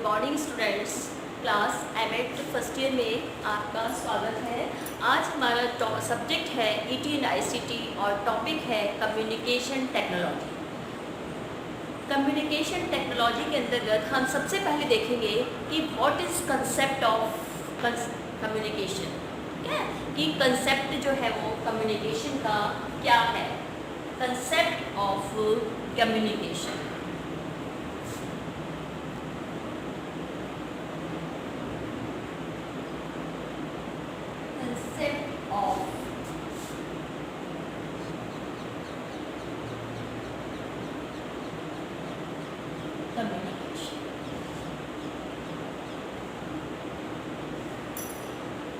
Morning students, class MEd first year में आपका स्वागत है। आज हमारा सब्जेक्ट है ईटी एंड आईसीटी और टॉपिक है कम्युनिकेशन टेक्नोलॉजी। कम्युनिकेशन टेक्नोलॉजी के अंतर्गत हम सबसे पहले देखेंगे कि what is concept of communication, ठीक है, कि कंसेप्ट जो है वो कम्युनिकेशन का क्या है। Concept of communication, concept of communication।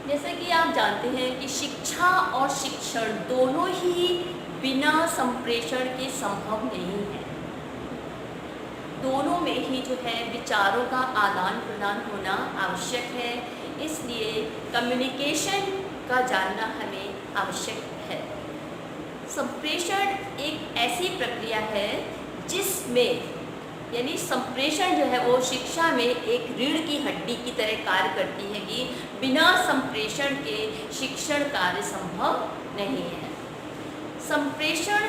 जैसे कि आप जानते हैं कि शिक्षा और शिक्षण दोनों ही बिना संप्रेषण के संभव नहीं है। दोनों में ही जो है विचारों का आदान प्रदान होना आवश्यक है, इसलिए कम्युनिकेशन का जानना हमें आवश्यक है। संप्रेषण एक ऐसी प्रक्रिया है जिसमें यानी संप्रेषण जो है वो शिक्षा में एक रीढ़ की हड्डी की तरह कार्य करती है कि बिना संप्रेषण के शिक्षण कार्य संभव नहीं है। संप्रेषण,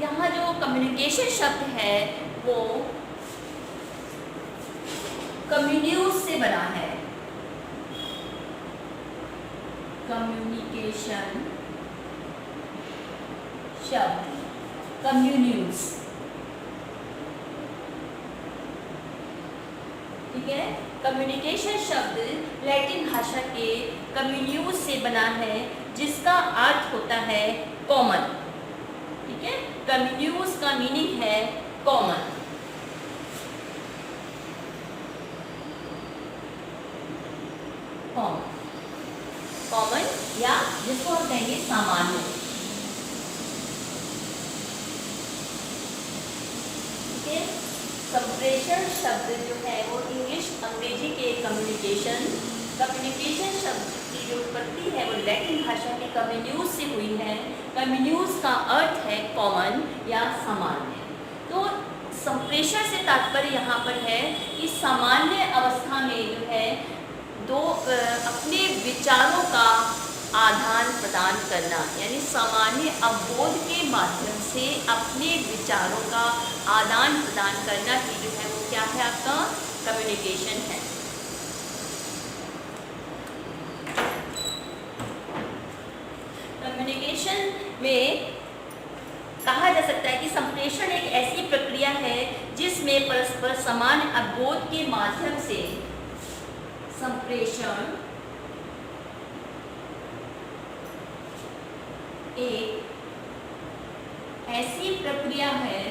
यहाँ जो कम्युनिकेशन शब्द है वो कम्युन्यूज से बना है। कम्युनिकेशन शब्द कम्युन्यूज, ठीक है। कम्युनिकेशन शब्द लैटिन भाषा के कम्युन्यूज से बना है जिसका अर्थ होता है कॉमन, ठीक है। कम्युन्यूज का मीनिंग है कॉमन। कॉमन या जिसको हम कहेंगे सामान्य, ठीक है। संप्रेषण शब्द जो है वो इंग्लिश अंग्रेजी के कम्युनिकेशन शब्द की जो उत्पत्ति है वो लैटिन भाषा के कम्युन्यूज से हुई है। कम्युन्यूज का अर्थ है कॉमन या सामान्य। तो संप्रेषण से तात्पर्य यहाँ पर है कि सामान्य अवस्था में जो है दो अपने विचारों का आदान प्रदान करना, यानी सामान्य अवबोध के माध्यम से अपने विचारों का आदान प्रदान करना ही जो है वो क्या है, आपका कम्युनिकेशन है। कम्युनिकेशन में कहा जा सकता है कि संप्रेषण एक ऐसी प्रक्रिया है जिसमें परस्पर समान अवबोध के माध्यम से संप्रेषण एक ऐसी प्रक्रिया है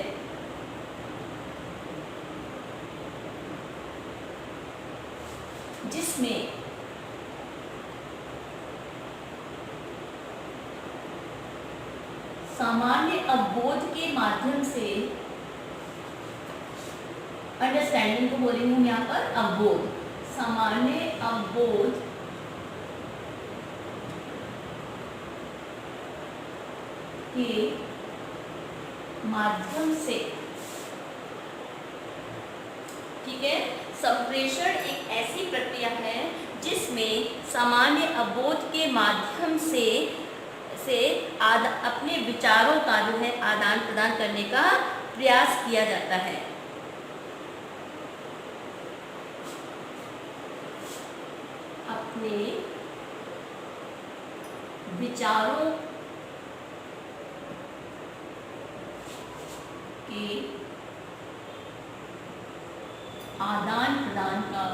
जिसमें सामान्य अवबोध के माध्यम से, अंडरस्टैंडिंग को बोलेंगे हम यहाँ पर अवबोध, सामान्य अवबोध के माध्यम से, ठीक है। संप्रेषण एक ऐसी प्रक्रिया है जिसमें सामान्य अवबोध के माध्यम से अपने विचारों का जो है आदान प्रदान करने का प्रयास किया जाता है। अपने विचारों के आदान प्रदान का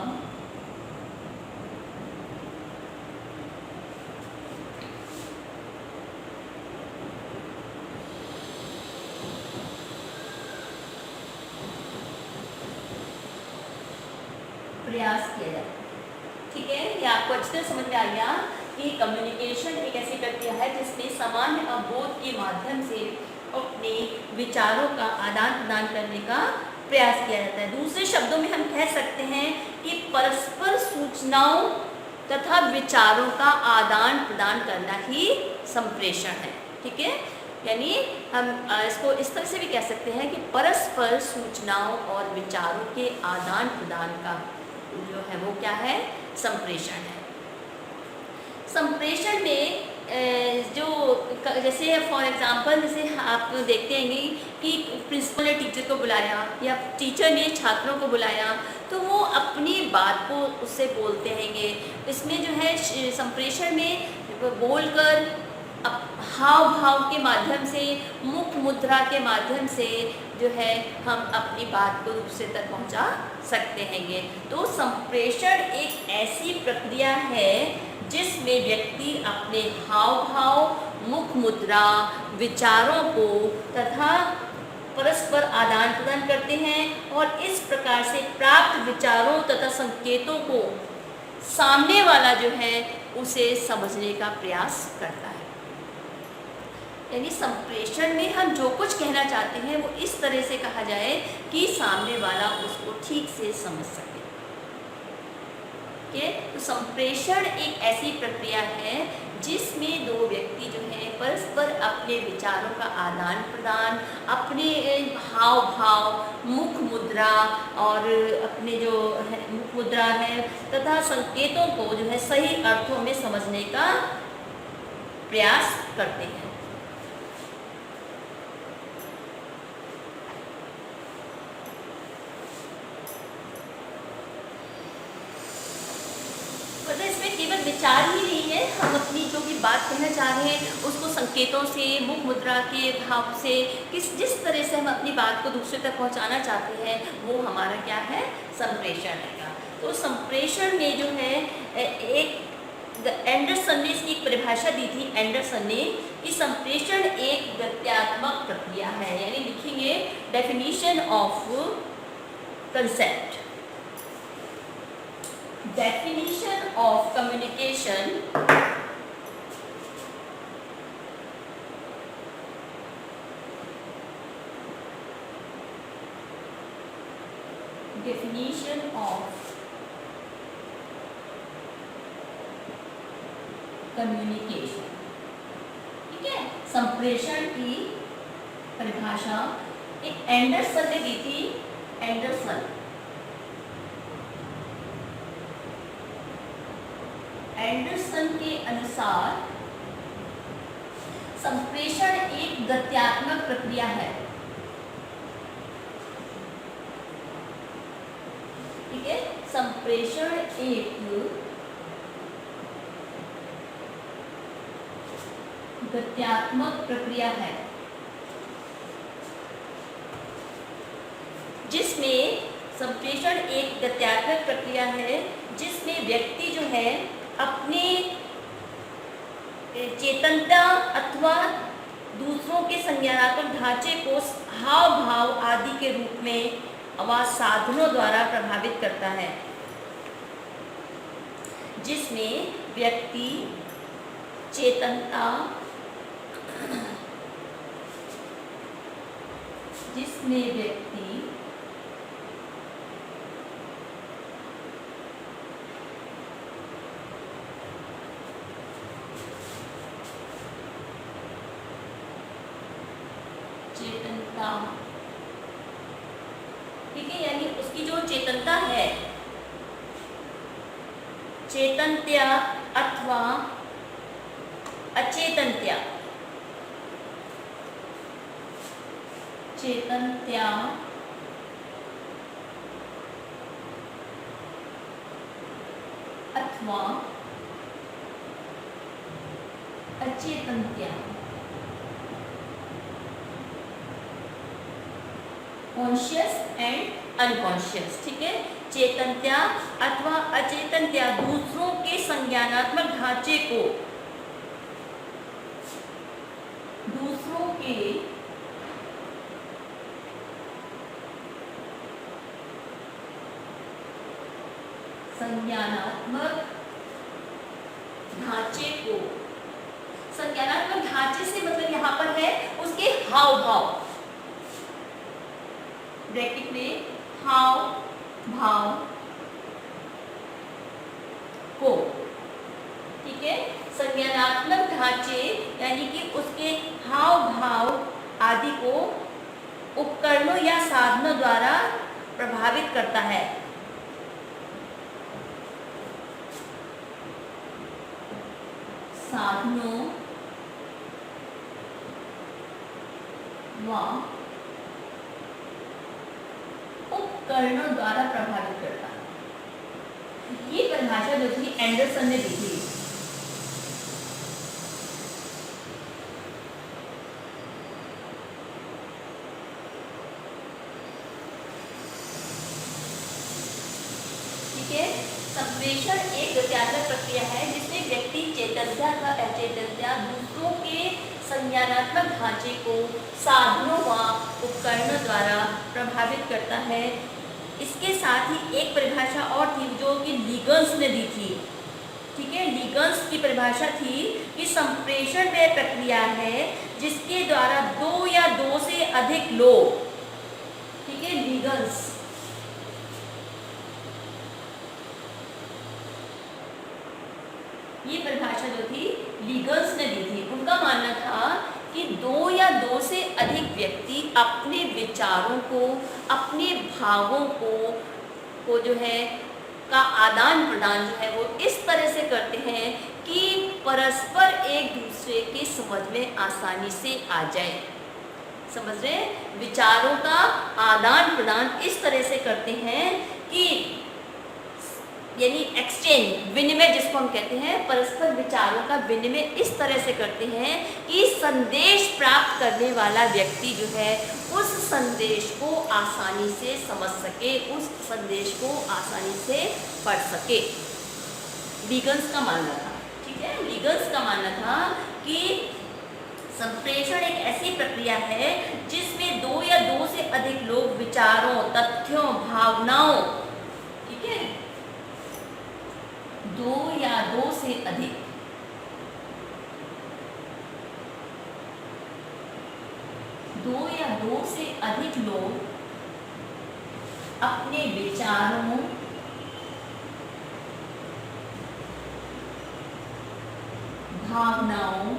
प्रयास किया जाता है, ठीक है। ये आपको अच्छी तरह समझ में आ गया कि कम्युनिकेशन एक ऐसी प्रक्रिया है जिसमें सामान्य अवबोध के माध्यम से अपने विचारों का आदान प्रदान करने का प्रयास किया जाता है। दूसरे शब्दों में हम कह सकते हैं कि परस्पर सूचनाओं तथा विचारों का आदान प्रदान करना ही संप्रेषण है, ठीक है। यानी हम इसको इस तरह से भी कह सकते हैं कि परस्पर सूचनाओं और विचारों के आदान प्रदान का जो है वो क्या है, संप्रेषण है। संप्रेषण में जो जैसे फॉर एग्जांपल जैसे आप देखते हैं कि प्रिंसिपल ने टीचर को बुलाया या टीचर ने छात्रों को बुलाया, तो वो अपनी बात को उससे बोलते हैंगे। इसमें जो है संप्रेषण में बोलकर हाव भाव के माध्यम से, मुख मुद्रा के माध्यम से जो है हम अपनी बात को दूसरे तक पहुंचा सकते हैंगे। तो संप्रेषण एक ऐसी प्रक्रिया है जिसमें व्यक्ति अपने हाव भाव, मुख मुद्रा, विचारों को तथा परस्पर आदान प्रदान करते हैं और इस प्रकार से प्राप्त विचारों तथा संकेतों को सामने वाला जो है उसे समझने का प्रयास करता है। यानी संप्रेषण में हम जो कुछ कहना चाहते हैं वो इस तरह से कहा जाए कि सामने वाला उसको ठीक से समझ सके। तो संप्रेषण एक ऐसी प्रक्रिया है जिसमें दो व्यक्ति जो है परस्पर अपने विचारों का आदान प्रदान, अपने हाव भाव, मुख मुद्रा और अपने जो मुख मुद्रा है तथा संकेतों को जो है सही अर्थों में समझने का प्रयास करते हैं। मतलब इसमें केवल विचार ही नहीं है, हम अपनी जो भी बात कहना चाह रहे हैं उसको संकेतों से, मुख मुद्रा के भाव से, जिस तरह से हम अपनी बात को दूसरे तक पहुंचाना चाहते हैं वो हमारा क्या है, संप्रेषण है। तो संप्रेषण में जो है एक एंडरसन ने इसकी एक परिभाषा दी थी, एंडरसन ने, कि संप्रेषण एक गत्यात्मक प्रक्रिया है। यानी लिखेंगे definition of concept, definition of communication definition of communication, ठीक है। संप्रेषण की परिभाषा एक एंडरसन ने दी थी। एंडरसन के अनुसार संप्रेषण एक गत्यात्मक प्रक्रिया है, ठीक है। संप्रेषण एक गत्यात्मक प्रक्रिया है जिसमें संप्रेषण एक गत्यात्मक प्रक्रिया है जिसमें व्यक्ति जो है अपने चेतनता अथवा दूसरों के संज्ञानात्मक ढांचे को हाव भाव आदि के रूप में आवाज साधनों द्वारा प्रभावित करता है, जिसमें व्यक्ति चेतनता चेतनता, ठीक है। यानी उसकी जो चेतनता है, चेतनत्या अथवा अचेतनत्या, चेतनत्या अथवा अचेतनत्या, कॉन्शियस एंड अनकॉन्शियस, ठीक है। चेतनत्या अथवा अचेतनत्या दूसरों के संज्ञानात्मक ढांचे को, दूसरों के संज्ञानात्मक ढांचे को, संज्ञानात्मक ढांचे से मतलब यहाँ पर है उसके हाव भाव, ब्रैकेट में हाव भाव को, ठीक है। संज्ञानात्मक ढांचे यानी कि उसके हाव भाव आदि को उपकरणों या साधनों द्वारा प्रभावित करता है। साधनों व उपकरणों द्वारा प्रभावित करता है। ये परिभाषा जो थी एंडरसन ने दी थी। ठीक है, संप्रेषण एक गत्यात्मक प्रक्रिया है जिसमें व्यक्ति चेतनता का अचेतनता दूसरों के संज्ञानात्मक ढांचे को साधनों व उपकरणों द्वारा प्रभावित करता है। इसके साथ ही एक परिभाषा और थी जो कि लीगन्स ने दी थी। ठीक है, लीगन्स की परिभाषा थी कि संप्रेषण वह प्रक्रिया है जिसके द्वारा दो या दो से अधिक लोग, ठीक है, लीगन्स, ये परिभाषा जो थी लीगल्स ने दी थी। उनका मानना था कि दो या दो से अधिक व्यक्ति अपने विचारों को, अपने भावों को जो है का आदान प्रदान जो है वो इस तरह से करते हैं कि परस्पर एक दूसरे के समझ में आसानी से आ जाए। समझ रहे हैं? विचारों का आदान प्रदान इस तरह से करते हैं कि यानी एक्सचेंज, विनिमय जिसको हम कहते हैं, परस्पर विचारों का विनिमय इस तरह से करते हैं कि संदेश प्राप्त करने वाला व्यक्ति जो है उस संदेश को आसानी से समझ सके, उस संदेश को आसानी से पढ़ सके। लीगन्स का मानना था। ठीक है, लीगन्स का मानना था कि संप्रेषण एक ऐसी प्रक्रिया है जिसमें दो या दो से अधिक लोग विचारों, तथ्यों, भावनाओं, ठीक है, दो या दो से अधिक लोग अपने विचारों, भावनाओं,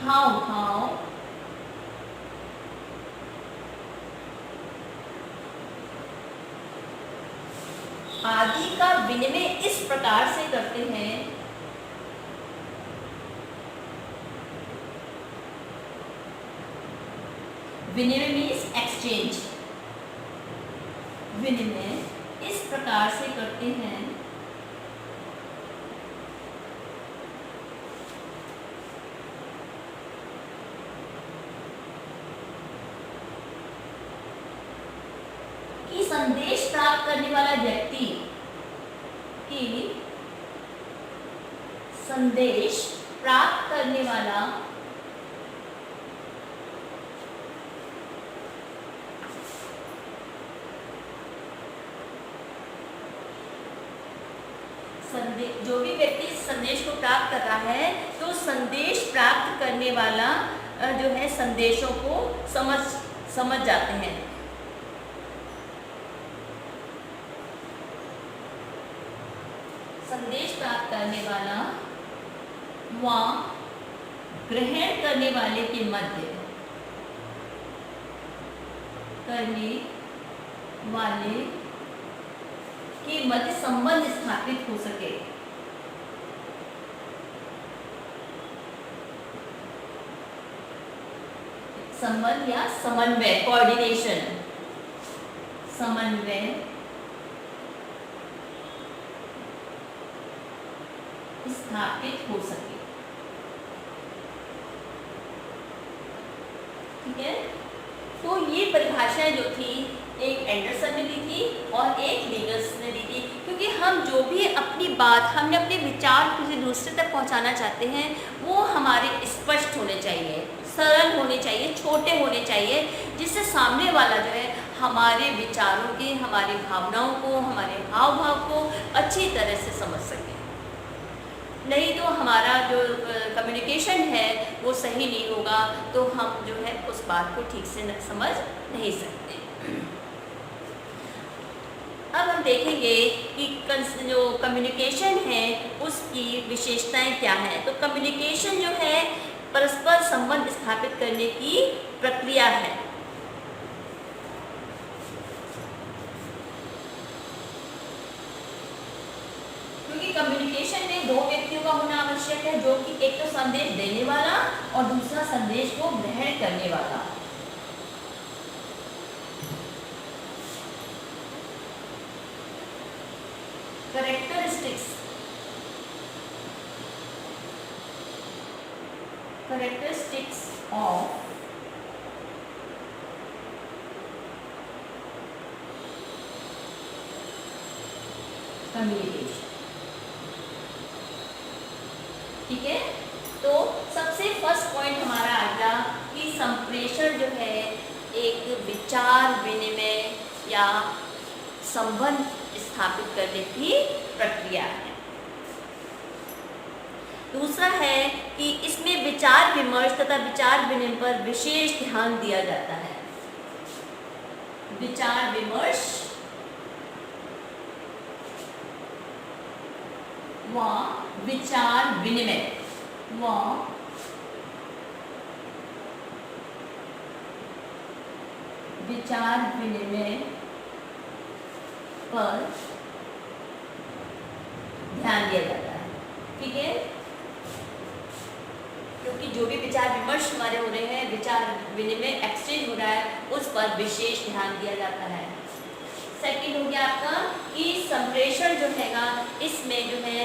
हाव भाव, आदि का विनिमय इस प्रकार से करते हैं विनिमय मीन्स एक्सचेंज, विनिमय इस प्रकार से करते हैं कि संदेश प्राप्त करने वाला व्यक्ति संदेश प्राप्त करने वाला जो भी व्यक्ति संदेश को प्राप्त कर रहा है तो संदेश प्राप्त करने वाला जो है संदेशों को समझ जाते हैं। संदेश प्राप्त करने वाला व ग्रहण करने वाले के मध्य संबंध स्थापित हो सके। संबंध या समन्वय, कोऑर्डिनेशन, समन्वय स्थापित हो सके। ठीक है, तो ये परिभाषाएं जो थी एक एंडरसन ने दी थी और एक लीगल्स ने दी थी, क्योंकि हम जो भी अपनी बात, हमने अपने विचार किसी दूसरे तक पहुंचाना चाहते हैं वो हमारे स्पष्ट होने चाहिए, सरल होने चाहिए, छोटे होने चाहिए, जिससे सामने वाला जो है हमारे विचारों के, हमारी भावनाओं को, हमारे हाव भाव को अच्छी तरह से समझ सके। नहीं तो हमारा जो कम्युनिकेशन है वो सही नहीं होगा, तो हम जो है उस बात को ठीक से समझ नहीं सकते। अब हम देखेंगे कि जो कम्युनिकेशन है उसकी विशेषताएं क्या है। तो कम्युनिकेशन जो है परस्पर संबंध स्थापित करने की प्रक्रिया है। क्योंकि कम्युनिकेशन में दो व्यक्तियों का होना आवश्यक है, जो कि एक तो संदेश देने वाला और दूसरा संदेश को ग्रहण करने वाला। Characteristics of communication। ठीक है, तो सबसे फर्स्ट पॉइंट हमारा आएगा कि संप्रेषण जो है एक विचार विनिमय या संबंध स्थापित करने की प्रक्रिया है। दूसरा है कि इसमें विचार विमर्श तथा विचार विनिमय पर विशेष ध्यान दिया जाता है। विचार विमर्श व विचार विनिमय पर ध्यान दिया जाता है। ठीक है, क्योंकि जो भी विचार विमर्श हमारे हो रहे हैं, विचार विनिमय एक्सचेंज हो रहा है, उस पर विशेष ध्यान दिया जाता है। सेकंड हो गया आपका कि संप्रेषण जो हैगा इसमें जो है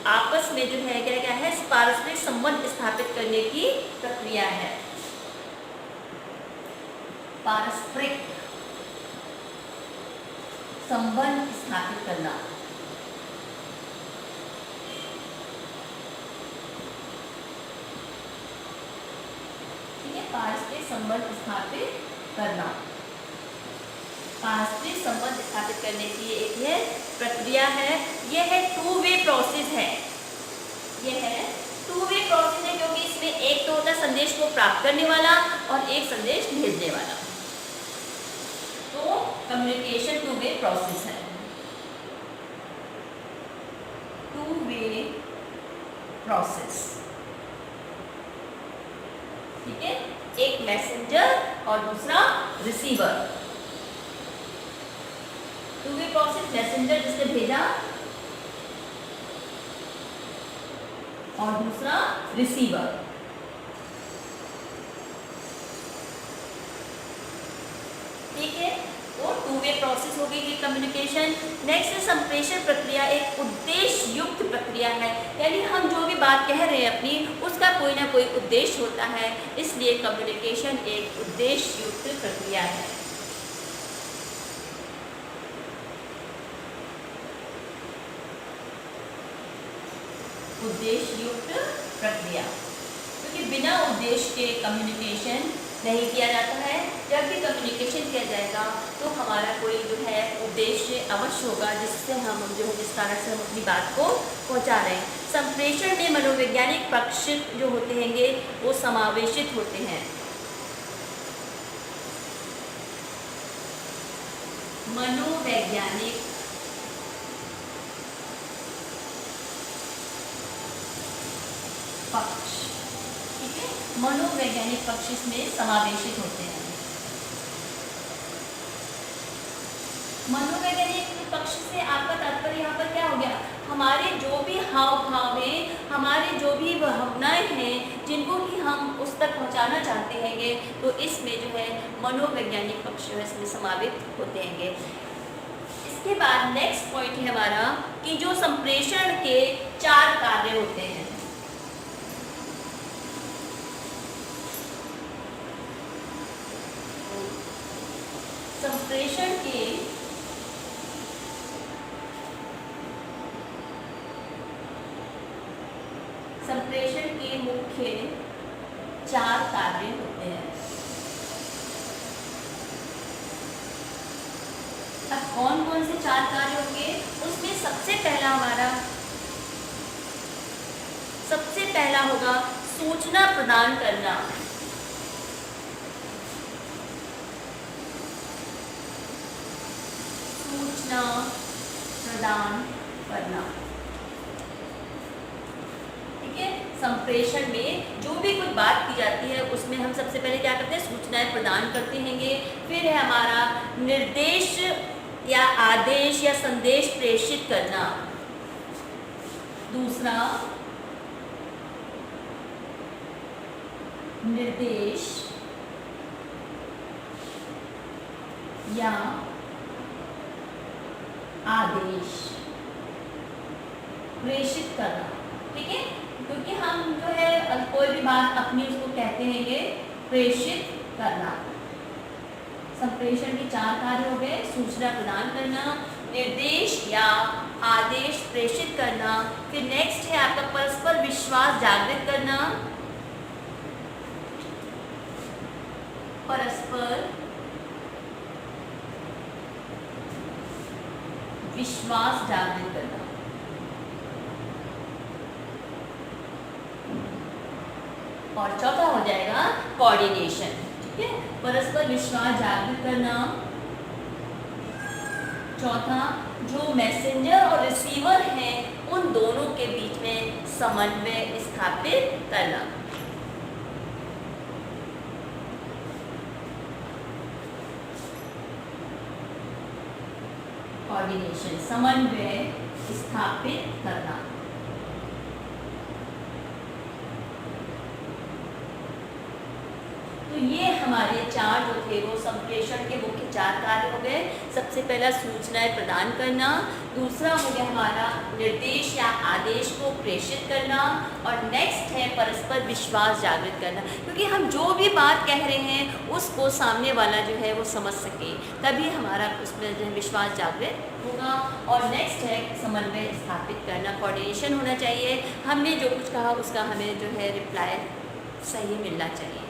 आपस में जो है क्या है पारस्परिक संबंध स्थापित करने की प्रक्रिया है। पारस्परिक संबंध स्थापित करना। पारस्परिक संबंध स्थापित करना। पारस्परिक संबंध स्थापित करने की एक है प्रक्रिया है। यह है टू वे प्रोसेस है। यह है टू वे प्रोसेस है, क्योंकि इसमें एक तो होता है संदेश को प्राप्त करने वाला और एक संदेश भेजने वाला। तो कम्युनिकेशन टू वे प्रोसेस है। Two way process. ठीक है, एक मैसेंजर और दूसरा receiver. Two way process, messenger जिसने भेजा और दूसरा रिसीवर। ठीक है, वो टू वे प्रोसेस हो गई कि कम्युनिकेशन। नेक्स्ट है संप्रेषण प्रक्रिया एक उद्देश्य युक्त प्रक्रिया है, यानी हम जो भी बात कह रहे हैं अपनी उसका कोई ना कोई उद्देश्य होता है, इसलिए कम्युनिकेशन एक उद्देश्य युक्त प्रक्रिया है। उद्देश्य युक्त प्रक्रिया, क्योंकि बिना उद्देश्य के कम्युनिकेशन नहीं किया जाता है। जब भी कम्युनिकेशन किया जाएगा तो हमारा कोई जो है उद्देश्य अवश्य होगा, जिससे हम जो है जिस कारण से हम अपनी बात को पहुंचा रहे हैं। संप्रेषण में मनोवैज्ञानिक पक्ष जो होते हैं वो समावेशित होते हैं। मनोवैज्ञानिक पक्ष, ठीक है, मनोवैज्ञानिक पक्ष इसमें समावेशित होते हैं। मनोवैज्ञानिक पक्ष से आपका तात्पर्य यहाँ पर क्या हो गया? हमारे जो भी हाव भाव हैं, हमारे जो भी भावनाएं हैं, जिनको कि हम उस तक पहुँचाना चाहते हैं, तो इसमें जो है मनोवैज्ञानिक पक्ष जो है इसमें समावित होते हैं। इसके बाद नेक्स्ट पॉइंट है हमारा कि जो संप्रेषण के 4 कार्य होते हैं। संप्रेषण के मुख्य 4 कार्य होते हैं। अब कौन कौन से 4 कार्य होंगे? उसमें सबसे पहला होगा सूचना प्रदान करना। सूचना प्रदान करना। ठीक है, संप्रेषण में जो भी कुछ बात की जाती है उसमें हम सबसे पहले क्या करते हैं, सूचनाएं प्रदान करते हैंगे। फिर है हमारा निर्देश या आदेश या संदेश प्रेषित करना। दूसरा निर्देश या आदेश प्रेषित करना। ठीक है, क्योंकि हम जो है कोई भी बात अपनी उसको कहते हैं प्रेषित करना। संप्रेषण के 4 कार्य हो गए, सूचना प्रदान करना, निर्देश या आदेश प्रेषित करना। फिर नेक्स्ट है आपका परस्पर विश्वास जागृत करना, परस्पर विश्वास जागृत करना। और चौथा हो जाएगा कोऑर्डिनेशन। ठीक है, परस्पर विश्वास जागृत करना। चौथा, जो मैसेंजर और रिसीवर हैं उन दोनों के बीच में समन्वय स्थापित करना। कोऑर्डिनेशन, समन्वय स्थापित करना। तो ये हमारे 4 जो थे वो संप्रेषण के मुख्य 4 कार्य हो गए। सबसे पहला सूचनाएं प्रदान करना, दूसरा हो गया हमारा निर्देश या आदेश को प्रेषित करना, और नेक्स्ट है परस्पर विश्वास जागृत करना, क्योंकि हम जो भी बात कह रहे हैं उसको सामने वाला जो है वो समझ सके, तभी हमारा उसमें जो है विश्वास जागृत होगा। और नेक्स्ट है समन्वय स्थापित करना, कोऑर्डिनेशन होना चाहिए। हमने जो कुछ कहा उसका हमें जो है रिप्लाई सही मिलना चाहिए।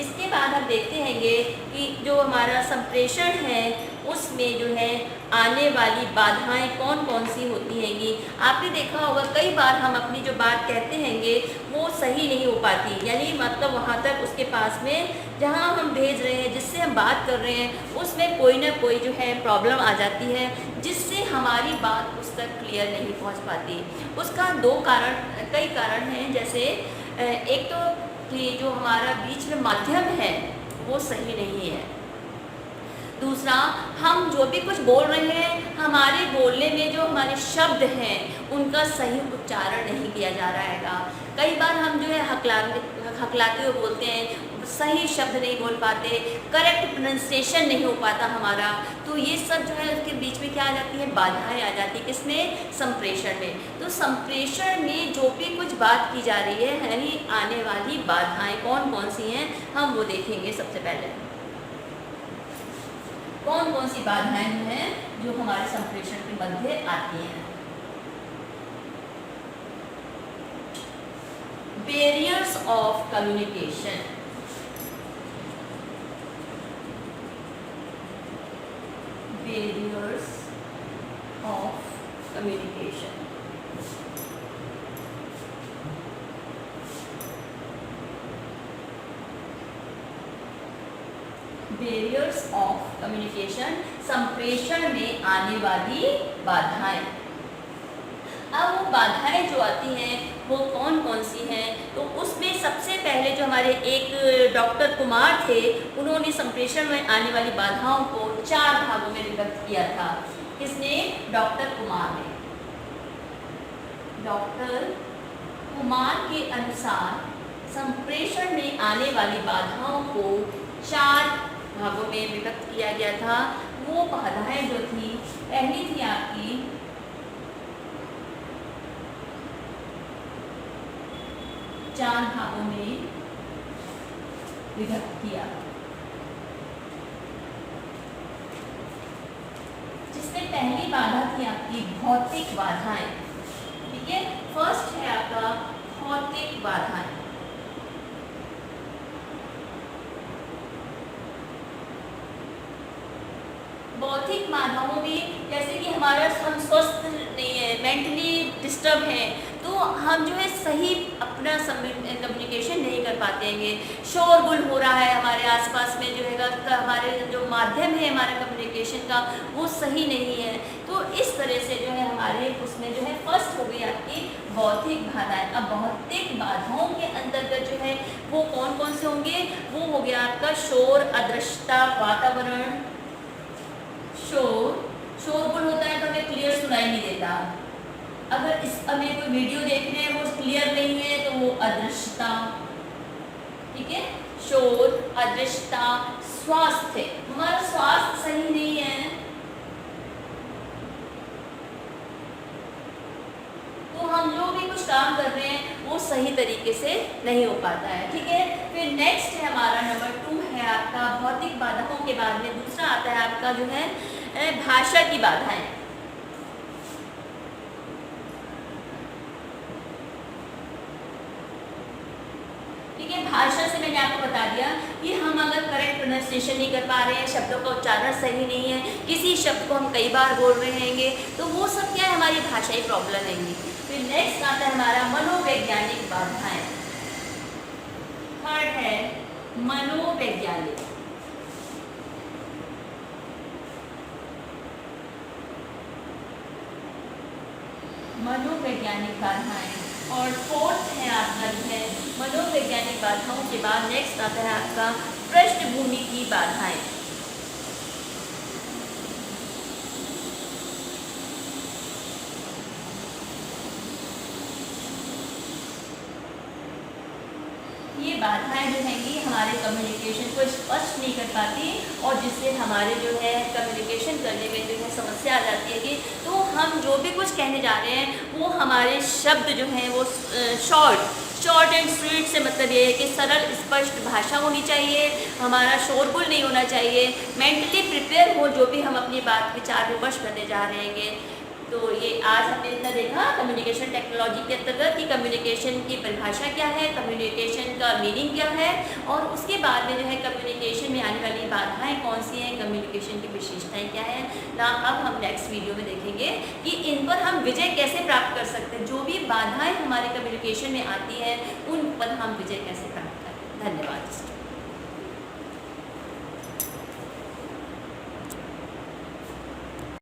इसके बाद हम देखते हैंगे कि जो हमारा संप्रेषण है उसमें जो है आने वाली बाधाएं कौन कौन सी होती हैंगी। आपने देखा होगा कई बार हम अपनी जो बात कहते हैंगे वो सही नहीं हो पाती, यानी मतलब वहाँ तक उसके पास में जहाँ हम भेज रहे हैं, जिससे हम बात कर रहे हैं, उसमें कोई ना कोई जो है प्रॉब्लम आ जाती है, जिससे हमारी बात उस तक क्लियर नहीं पहुँच पाती। उसका कई कारण हैं। जैसे एक तो कि जो हमारा बीच में माध्यम है वो सही नहीं है। दूसरा, हम जो भी कुछ बोल रहे हैं हमारे बोलने में जो हमारे शब्द हैं उनका सही उच्चारण नहीं किया जा रहा हैगा। कई बार हम जो है हकलाते हुए बोलते हैं, सही शब्द नहीं बोल पाते, करेक्ट प्रोनाउंसिएशन नहीं हो पाता हमारा। तो ये सब जो है उसके बीच में क्या आ जाती है, बाधाएं आ जाती है। किसमें, संप्रेषण में। तो संप्रेषण में जो भी कुछ बात की जा रही है, यानी आने वाली बाधाएं कौन कौन सी हैं हम वो देखेंगे। सबसे पहले कौन कौन सी बाधाएं हैं जो हमारे संप्रेषण के मध्य आती हैं। Barriers of communication, barriers of communication। Barriers of communication, संप्रेषण में आने वाली बाधाएं। अब वो बाधाएं जो आती हैं वो कौन कौन सी हैं, तो उसमें सबसे पहले जो हमारे एक डॉक्टर कुमार थे, उन्होंने संप्रेषण में आने वाली बाधाओं को 4 भागों में विभक्त किया था। किसने, डॉक्टर कुमार ने। डॉक्टर कुमार के अनुसार संप्रेषण में आने वाली बाधाओं को 4 भागों में विभक्त किया गया था। वो बाधाएं जो थी, पहली थी आपकी चार भागों में विभक्त किया, जिसमें पहली बाधा थी आपकी भौतिक बाधाएं। ठीक है, फर्स्ट है आपका भौतिक बाधाएं। भौतिक बाधाओं में जैसे कि हमारा हम स्वस्थ नहीं है, मेंटली डिस्टर्ब हैं, तो हम जो है सही अपना कम्युनिकेशन नहीं कर पाते हैं। शोरगुल हो रहा है हमारे आसपास में, जो है हमारे जो माध्यम है हमारे कम्युनिकेशन का वो सही नहीं है। तो इस तरह से जो है हमारे उसमें जो है फर्स्ट हो गई आपकी भौतिक बाधाएं। अब भौतिक बाधाओं के अंतर्गत जो है वो कौन कौन से होंगे, वो हो गया आपका शोर, अदृश्यता, वातावरण। शोरगुल होता है तो हमें क्लियर सुनाई नहीं देता। अगर इस हमें कोई वीडियो देख रहे हैं वो क्लियर नहीं है तो वो अदृश्यता, ठीक है। शोर, अदृश्यता, स्वास्थ्य, हमारा स्वास्थ्य सही नहीं है तो हम जो भी कुछ काम कर रहे हैं वो सही तरीके से नहीं हो पाता है, ठीक है। फिर नेक्स्ट है हमारा नंबर 2 है आपका भौतिक बाधाओं के बाद में दूसरा आता है आपका जो है भाषा की बाधाएं। ठीक है, भाषा से मैंने आपको बता दिया कि हम अगर करेक्ट प्रोनाउंसिएशन नहीं कर पा रहे हैं, शब्दों का उच्चारण सही नहीं है, किसी शब्द को हम कई बार बोल रहे हैंगे तो वो सब क्या है, हमारी भाषाई प्रॉब्लम है। फिर नेक्स्ट आता है हमारा मनोवैज्ञानिक बाधाएं। थर्ड है मनोवैज्ञानिक। मनोवैज्ञानिक बाधाएं। और फोर्थ है आपका जो है मनोवैज्ञानिक बाधाओं के बाद नेक्स्ट आता है आपका पृष्ठभूमि की बाधाएं। ये बाधाएं जो हैंगी हमारे कम्युनिकेशन को स्पष्ट नहीं कर पाती और जिससे हमारे जो है कम्युनिकेशन करने में जो है समस्या आ जाती है कि तो हम जो भी कुछ कहने जा रहे हैं वो हमारे शब्द जो हैं वो शॉर्ट एंड स्वीट से मतलब ये है कि सरल स्पष्ट भाषा होनी चाहिए, हमारा शोरगुल नहीं होना चाहिए, मेंटली प्रिपेयर हो जो भी हम अपनी बात विचार विमर्श करने जा रहे हैं। तो ये आज हमने इतना देखा कम्युनिकेशन टेक्नोलॉजी के अंतर्गत कि कम्युनिकेशन की परिभाषा क्या है, कम्युनिकेशन का मीनिंग क्या है और उसके बाद में जो है कम्युनिकेशन में आने वाली बाधाएं कौन सी हैं, कम्युनिकेशन की विशेषताएं क्या हैं ना। अब हम नेक्स्ट वीडियो में देखेंगे कि इन पर हम विजय कैसे प्राप्त कर सकते हैं, जो भी बाधाएं हमारे कम्युनिकेशन में आती हैं उन पर हम विजय कैसे प्राप्त करें। धन्यवाद।